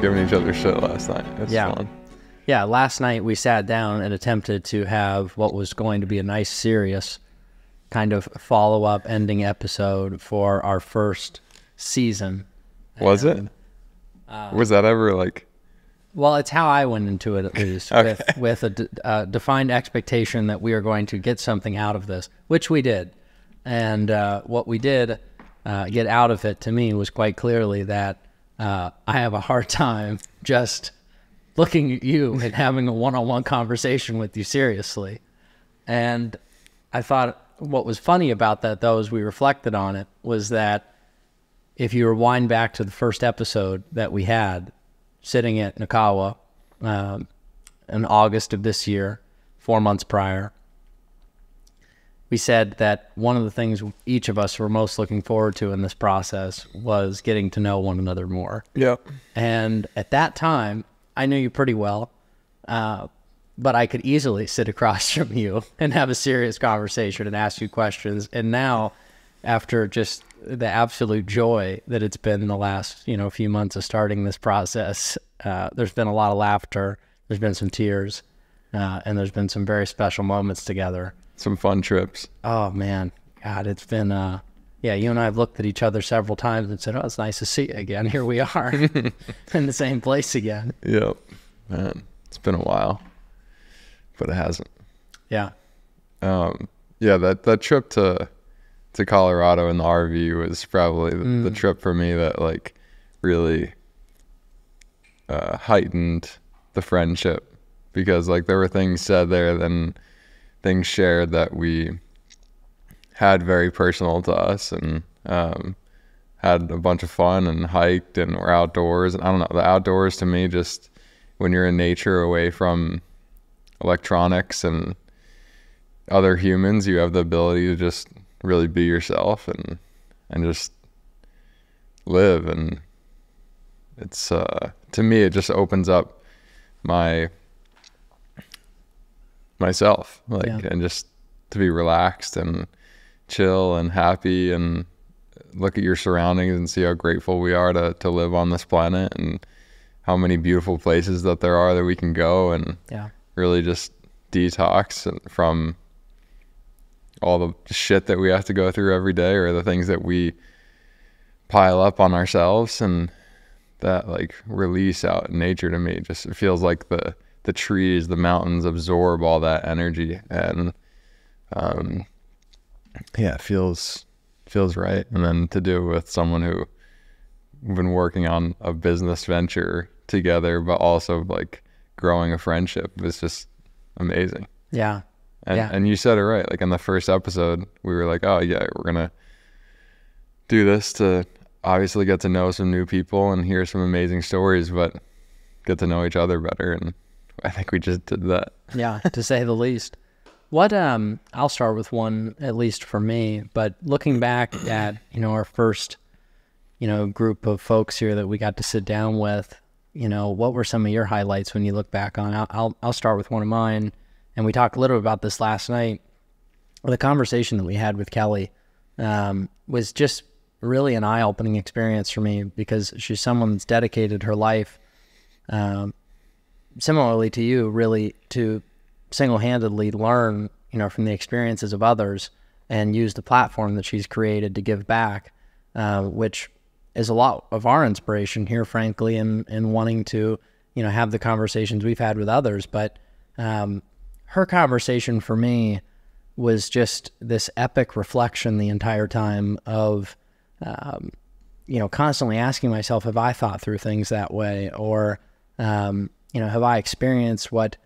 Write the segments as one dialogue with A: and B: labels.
A: giving each other shit last night. It's fun.
B: Yeah, last night we sat down and attempted to have what was going to be a nice, serious kind of follow-up ending episode for our first season.
A: Was it? Was that ever like...
B: Well, it's how I went into it, at least,
A: Okay.
B: with a defined expectation that we are going to get something out of this, which we did. And what we did get out of it, to me, was quite clearly that I have a hard time just looking at you and having a one-on-one conversation with you seriously. And I thought what was funny about that, though, as we reflected on it, was that if you rewind back to the first episode that we had, sitting at Nakawa in August of this year, 4 months prior, we said that one of the things each of us were most looking forward to in this process was getting to know one another more.
A: Yep.
B: And at that time, I knew you pretty well, but I could easily sit across from you and have a serious conversation and ask you questions. And now, after just the absolute joy that it's been in the last, few months of starting this process, there's been a lot of laughter, there's been some tears, and there's been some very special moments together. Some
A: fun trips.
B: Oh, man. God, it's been, you and I have looked at each other several times and said, oh, it's nice to see you again. Here we are in the same place again.
A: Yep. Man, it's been a while, but it hasn't.
B: Yeah.
A: That trip to Colorado in the RV was probably the trip for me that like really heightened the friendship, because like there were things said there, then things shared that we had very personal to us, and had a bunch of fun and hiked and were outdoors. And I don't know, the outdoors to me, just when you're in nature away from electronics and other humans, you have the ability to just really be yourself and just live. And it's to me, it just opens up myself, and just to be relaxed and chill and happy and look at your surroundings and see how grateful we are to live on this planet, and how many beautiful places that there are that we can go, and really just detox from all the shit that we have to go through every day, or the things that we pile up on ourselves. And that like release out in nature, to me, just it feels like the trees, the mountains absorb all that energy, and it feels right. And then to do it with someone who we've been working on a business venture together, but also like growing a friendship, is just amazing.
B: Yeah.
A: And you said it right. Like in the first episode, we were like, oh yeah, we're gonna do this to obviously get to know some new people and hear some amazing stories, but get to know each other better. And I think we just did that.
B: Yeah, to say the least. What I'll start with one, at least for me, but looking back at, our first, group of folks here that we got to sit down with, what were some of your highlights when you look back on? I'll start with one of mine, and we talked a little bit about this last night. The conversation that we had with Kelly was just really an eye-opening experience for me, because she's someone that's dedicated her life, similarly to you, really to single-handedly learn, from the experiences of others, and use the platform that she's created to give back, which is a lot of our inspiration here, frankly, in wanting to, have the conversations we've had with others. But her conversation for me was just this epic reflection the entire time of, constantly asking myself, have I thought through things that way? Or, have I experienced what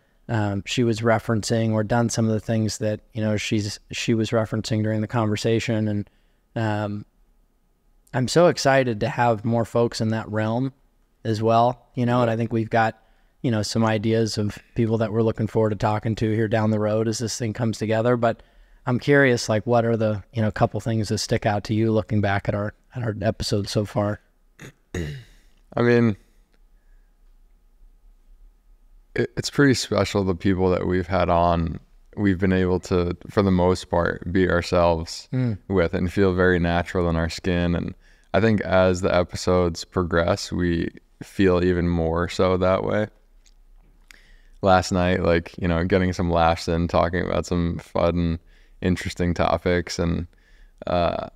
B: she was referencing, or done some of the things that, she was referencing during the conversation? And I'm so excited to have more folks in that realm as well, and I think we've got, some ideas of people that we're looking forward to talking to here down the road as this thing comes together. But I'm curious, like, what are the, couple things that stick out to you looking back at our episode so far?
A: I mean, it's pretty special, the people that we've had on. We've been able to, for the most part, be ourselves with, and feel very natural in our skin. And I think as the episodes progress, we feel even more so that way. Last night, like, you know, getting some laughs in, talking about some fun, interesting topics. And I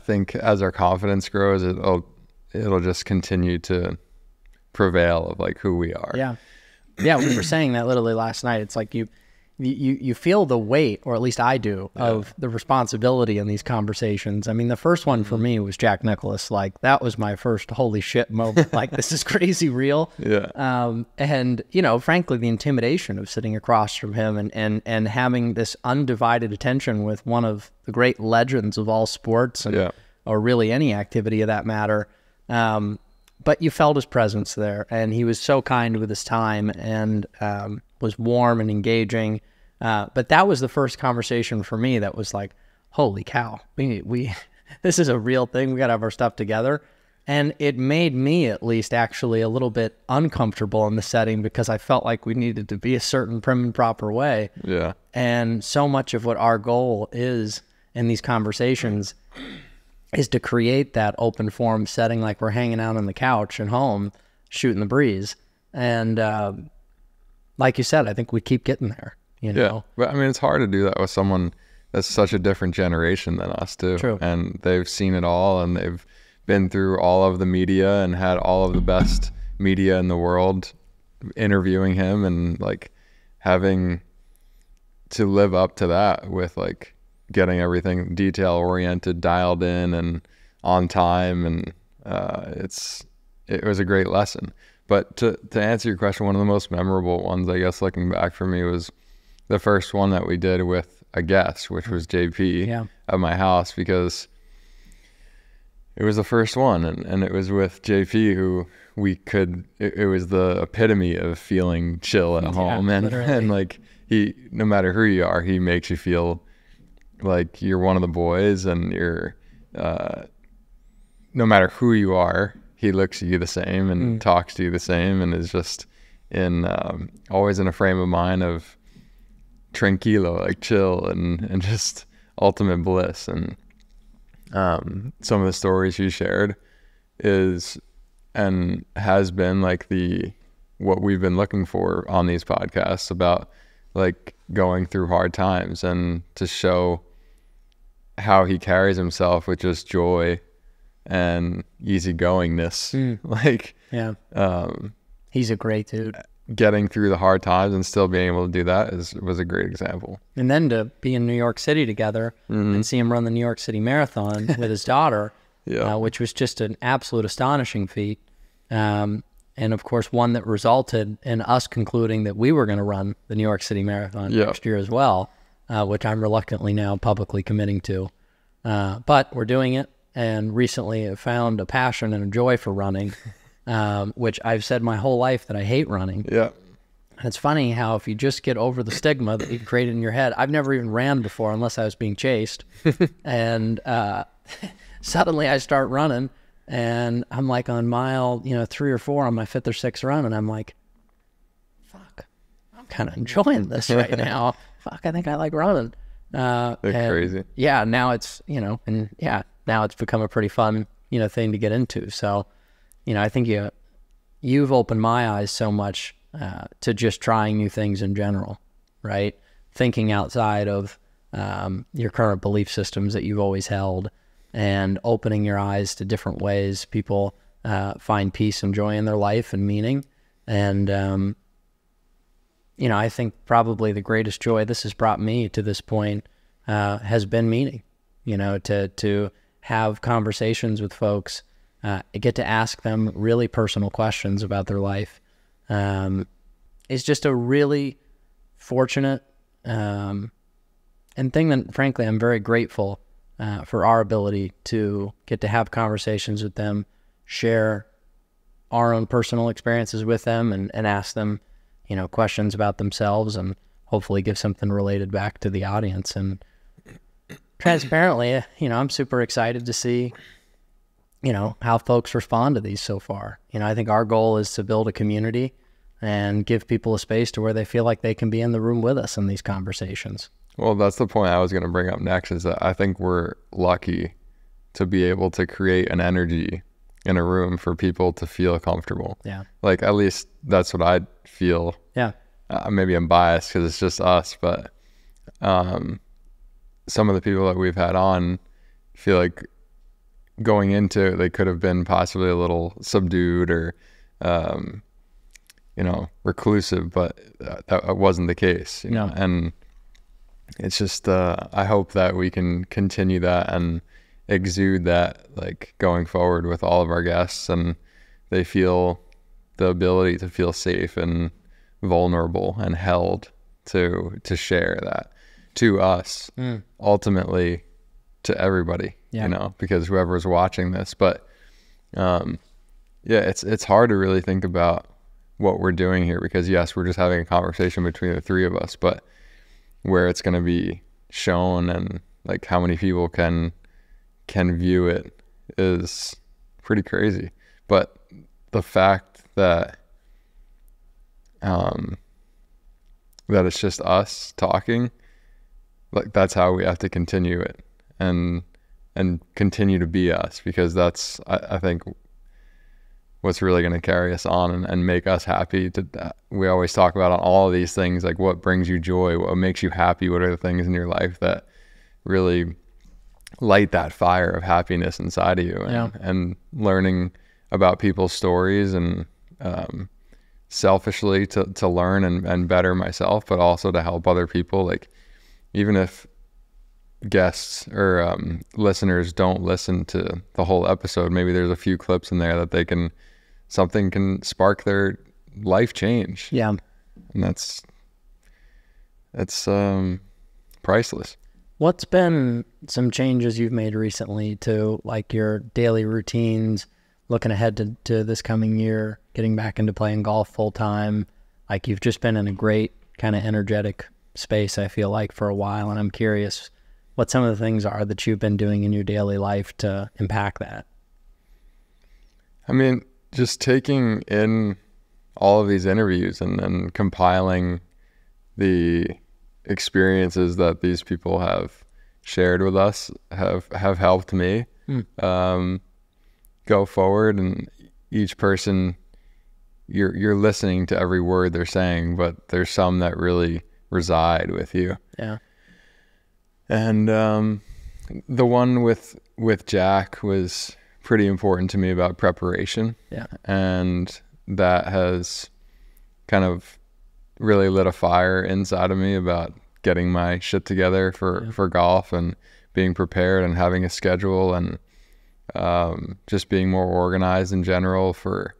A: think as our confidence grows, it'll just continue to prevail of like who we are.
B: Yeah. Yeah. We were saying that literally last night. It's like you feel the weight, or at least I do, of the responsibility in these conversations. I mean, the first one for me was Jack Nicklaus. Like, that was my first holy shit moment. Like, this is crazy real.
A: Yeah.
B: And, you know, frankly, the intimidation of sitting across from him and having this undivided attention with one of the great legends of all sports, and, or really any activity of that matter. But you felt his presence there, and he was so kind with his time, and was warm and engaging. But that was the first conversation for me that was like, holy cow, we this is a real thing. We got to have our stuff together. And it made me, at least, actually a little bit uncomfortable in the setting, because I felt like we needed to be a certain prim and proper way.
A: Yeah.
B: And so much of what our goal is in these conversations is to create that open forum setting, like we're hanging out on the couch at home, shooting the breeze. And like you said, I think we keep getting there, you know?
A: Yeah, but I mean, it's hard to do that with someone that's such a different generation than us too.
B: True.
A: And they've seen it all, and they've been through all of the media and had all of the best media in the world interviewing him, and like having to live up to that with like getting everything detail oriented, dialed in, and on time. And it was a great lesson. But to answer your question, one of the most memorable ones, I guess, looking back for me, was the first one that we did with a guest, which was JP at my house, because it was the first one, and it was with JP, who it was the epitome of feeling chill at home. And like, he, no matter who you are, he makes you feel like you're one of the boys, and you're, no matter who you are, he looks at you the same and talks to you the same, and is just always in a frame of mind of tranquilo, like chill, and just ultimate bliss. And some of the stories he shared is and has been like what we've been looking for on these podcasts, about like going through hard times, and to show how he carries himself with just joy and easygoingness. Like,
B: he's a great dude.
A: Getting through the hard times and still being able to do that was a great example.
B: And then to be in New York City together and see him run the New York City Marathon with his daughter, which was just an absolute astonishing feat. And of course, one that resulted in us concluding that we were going to run the New York City Marathon next year as well, which I'm reluctantly now publicly committing to. But we're doing it. And recently I found a passion and a joy for running, which I've said my whole life that I hate running.
A: Yeah.
B: And it's funny how if you just get over the stigma that you created in your head, I've never even ran before unless I was being chased. And suddenly I start running, and I'm like on mile, 3 or 4 on my 5th or 6th run. And I'm like, fuck, I'm kind of enjoying this right now. Fuck, I think I like running.
A: They're crazy.
B: Yeah. Now it's, now it's become a pretty fun, thing to get into. So, I think you've opened my eyes so much to just trying new things in general, right? Thinking outside of your current belief systems that you've always held, and opening your eyes to different ways people find peace and joy in their life and meaning. And, I think probably the greatest joy this has brought me to this point has been meaning, to have conversations with folks, get to ask them really personal questions about their life. It's just a really fortunate and thing that, frankly, I'm very grateful for our ability to get to have conversations with them, share our own personal experiences with them, and ask them, questions about themselves, and hopefully give something related back to the audience. And transparently, I'm super excited to see, how folks respond to these so far. I think our goal is to build a community and give people a space to where they feel like they can be in the room with us in these conversations.
A: Well, that's the point I was going to bring up next, is that I think we're lucky to be able to create an energy in a room for people to feel comfortable.
B: Yeah.
A: Like, at least that's what I feel.
B: Yeah.
A: Maybe I'm biased because it's just us, but some of the people that we've had on feel like going into it, they could have been possibly a little subdued or, reclusive, but that wasn't the case. You know? And it's just, I hope that we can continue that and exude that, like, going forward with all of our guests, and they feel the ability to feel safe and vulnerable and held to share that to us, ultimately to everybody, because whoever's watching this. But it's hard to really think about what we're doing here, because yes, we're just having a conversation between the three of us, but where it's going to be shown and like how many people can view it is pretty crazy. But the fact that that it's just us talking, like, that's how we have to continue it and continue to be us, because that's, I think, what's really going to carry us on and make us happy. We always talk about on all of these things, like, what brings you joy, what makes you happy, what are the things in your life that really light that fire of happiness inside of you, and learning about people's stories, and selfishly to learn and better myself, but also to help other people. Like, even if guests or listeners don't listen to the whole episode, maybe there's a few clips in there that something can spark their life change. Yeah. And that's priceless.
B: What's been some changes you've made recently to, like, your daily routines, looking ahead to this coming year, getting back into playing golf full time? Like, you've just been in a great kind of energetic space, I feel like, for a while, and I'm curious what some of the things are that you've been doing in your daily life to impact that.
A: I mean, just taking in all of these interviews and compiling the experiences that these people have shared with us have helped me go forward. And each person, you're listening to every word they're saying, but there's some that really reside with you. Yeah. And the one with Jack was pretty important to me about preparation. Yeah. And that has kind of really lit a fire inside of me about getting my shit together for golf, and being prepared and having a schedule, and just being more organized in general for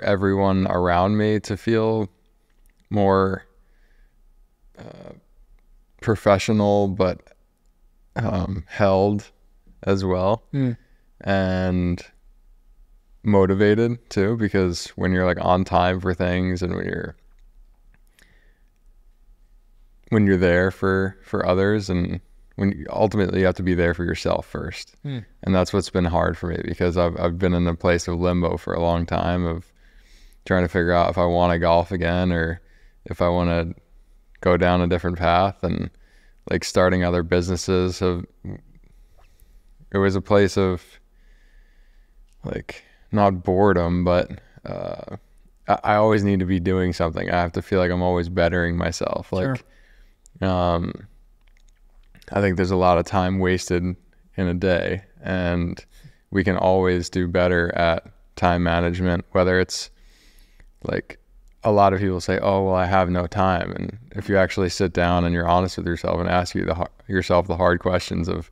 A: everyone around me to feel more professional, but held as well, and motivated too, because when you're like on time for things, and when you're there for others, and when ultimately you have to be there for yourself first. And that's what's been hard for me, because I've been in a place of limbo for a long time, of trying to figure out if I want to golf again, or if I want to go down a different path. And like, starting other businesses, it was a place of, like, not boredom, but I always need to be doing something. I have to feel like I'm always bettering myself. Like, sure. I think there's a lot of time wasted in a day, and we can always do better at time management, whether it's like, a lot of people say, oh, well, I have no time. And if you actually sit down and you're honest with yourself and ask yourself the hard questions of,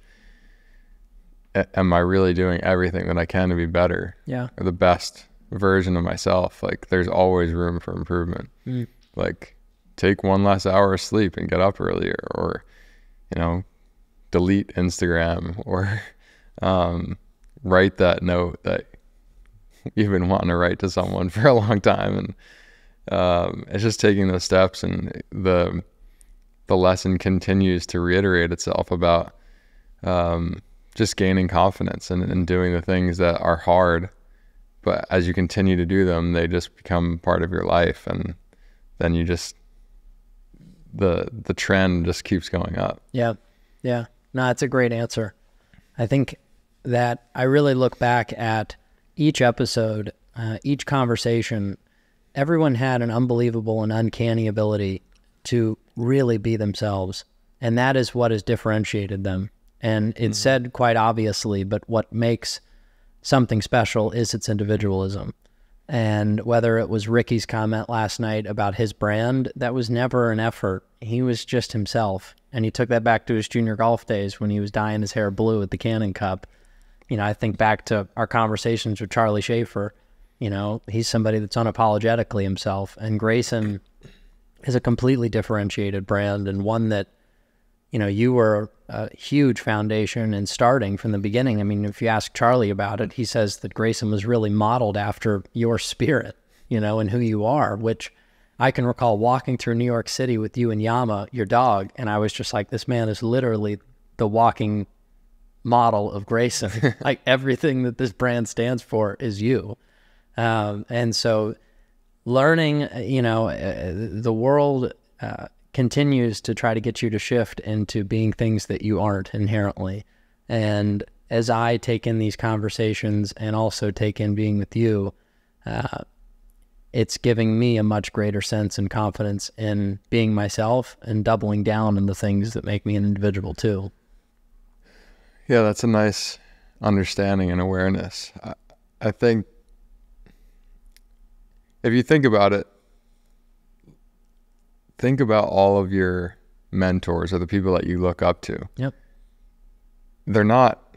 A: am I really doing everything that I can to be better? Yeah. Or the best version of myself? Like, there's always room for improvement. Like, take one less hour of sleep and get up earlier, or, delete Instagram, or write that note that you've been wanting to write to someone for a long time. And it's just taking those steps, and the lesson continues to reiterate itself about just gaining confidence and doing the things that are hard, but as you continue to do them, they just become part of your life, and then you just the trend just keeps going up. Yeah. No, it's a great answer. I think that I really look back at
B: each episode, each conversation, everyone had an unbelievable and uncanny ability to really be themselves. And that is what has differentiated them. And it's said quite obviously, but what makes something special is its individualism. And whether it was Ricky's comment last night about his brand, that was never an effort. He was just himself. And he took that back to his junior golf days when he was dyeing his hair blue at the Cannon Cup. You know, I think back to our conversations with Charlie Schaefer. You know, he's somebody that's unapologetically himself. And Grayson is a completely differentiated brand, and one that, you know, you were a huge foundation in starting from the beginning. I mean, if you ask Charlie about it, he says that Grayson was really modeled after your spirit, you know, and who you are, which I can recall walking through New York City with you and Yama, your dog, and I was just like, this man is literally the walking model of Grayson. Like, everything that this brand stands for is you. And so learning, you know, the world continues to try to get you to shift into being things that you aren't inherently. And as I take in these conversations and also take in being with you, it's giving me a much greater sense and confidence in being myself and doubling down on the things that make me an individual too.
A: Yeah, that's a nice understanding and awareness. I think if you think about it, think about all of your mentors or the people that you look up to.
B: Yep.
A: They're not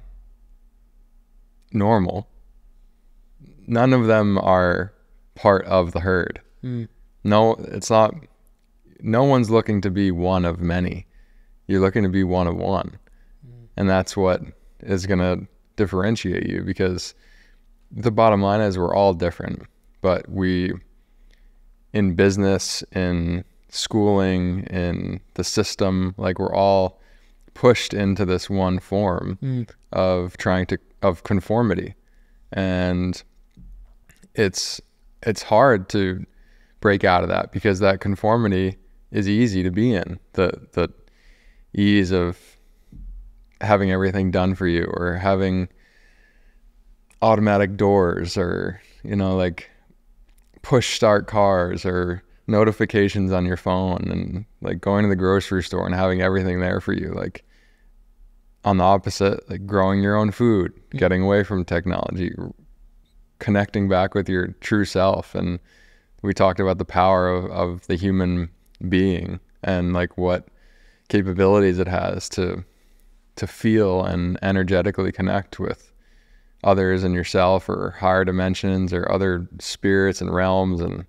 A: normal. None of them are part of the herd. No, it's not. No one's looking to be one of many. You're looking to be one of one. And that's what is going to differentiate you, because the bottom line is we're all different, but we, in business, in schooling, in the system, like, we're all pushed into this one form of of conformity. And it's hard to break out of that, because that conformity is easy to be in. The ease of having everything done for you, or having automatic doors, or, you know, like push start cars, or notifications on your phone, and like going to the grocery store and having everything there for you. Like, on the opposite, like growing your own food, getting away from technology, connecting back with your true self. And we talked about the power of the human being, and like what capabilities it has to feel and energetically connect with others and yourself, or higher dimensions, or other spirits and realms. And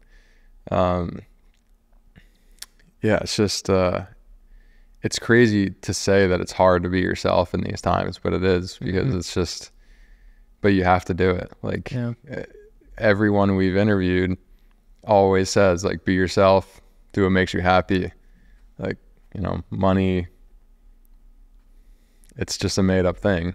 A: yeah, it's just it's crazy to say that it's hard to be yourself in these times, but it is, because it's just, but you have to do it. Like, everyone we've interviewed always says, like, be yourself, do what makes you happy. Like, you know, money, it's just a made up thing.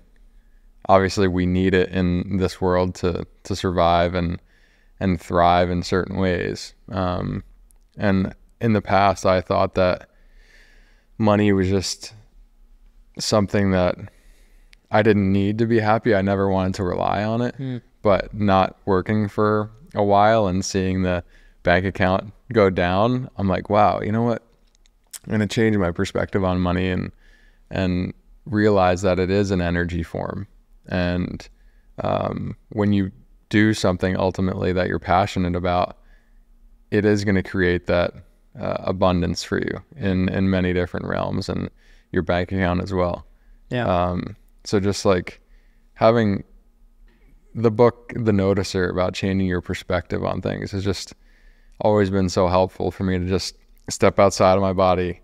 A: Obviously we need it in this world to survive and thrive in certain ways. And in the past, I thought that money was just something that I didn't need to be happy. I never wanted to rely on it. But not working for a while and seeing the bank account go down, I'm like, wow, you know what? I'm going to change my perspective on money and realize that it is an energy form. And when you do something ultimately that you're passionate about, it is going to create that abundance for you in many different realms, and your bank account as well. So just like having the book, The Noticer, about changing your perspective on things, has just always been so helpful for me to just step outside of my body,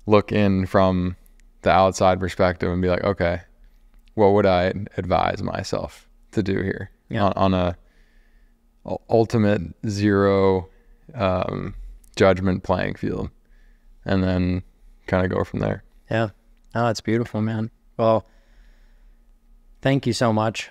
A: look in from the outside perspective, and be like, okay, what would I advise myself to do here on a ultimate zero judgment playing field, and then kind of go from there.
B: Yeah. Oh, it's beautiful, man. Well, thank you so much,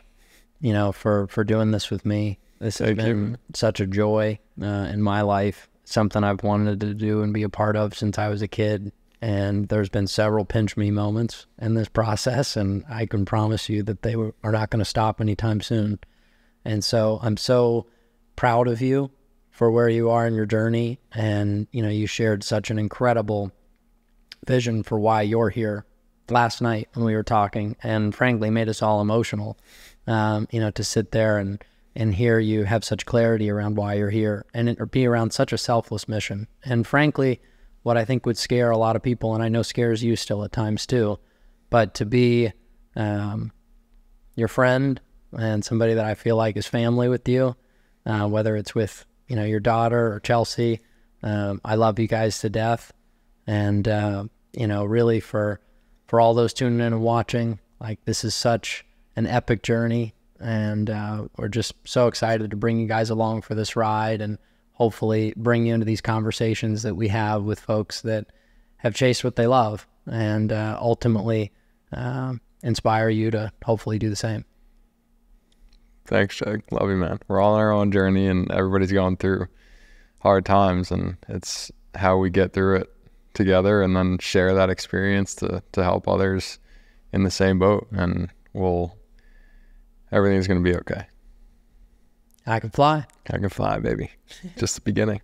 B: you know, for doing this with me. This has been such a joy in my life, something I've wanted to do and be a part of since I was a kid. And there's been several pinch me moments in this process, and I can promise you that they are not going to stop anytime soon. And so I'm so proud of you for where you are in your journey. And, you know, you shared such an incredible vision for why you're here last night when we were talking, and frankly made us all emotional, you know, to sit there and hear you have such clarity around why you're here, and it be around such a selfless mission. And frankly, what I think would scare a lot of people, and I know scares you still at times too, but to be your friend and somebody that I feel like is family with you, whether it's with, you know, your daughter or Chelsea, I love you guys to death. And, you know, really for all those tuning in and watching, like, this is such an epic journey, and we're just so excited to bring you guys along for this ride, and hopefully bring you into these conversations that we have with folks that have chased what they love, and ultimately inspire you to hopefully do the same.
A: Thanks, Jake. Love you, man. We're all on our own journey, and everybody's going through hard times, and it's how we get through it together and then share that experience to help others in the same boat, and everything's going to be okay.
B: I can fly.
A: I can fly, baby. Just the beginning.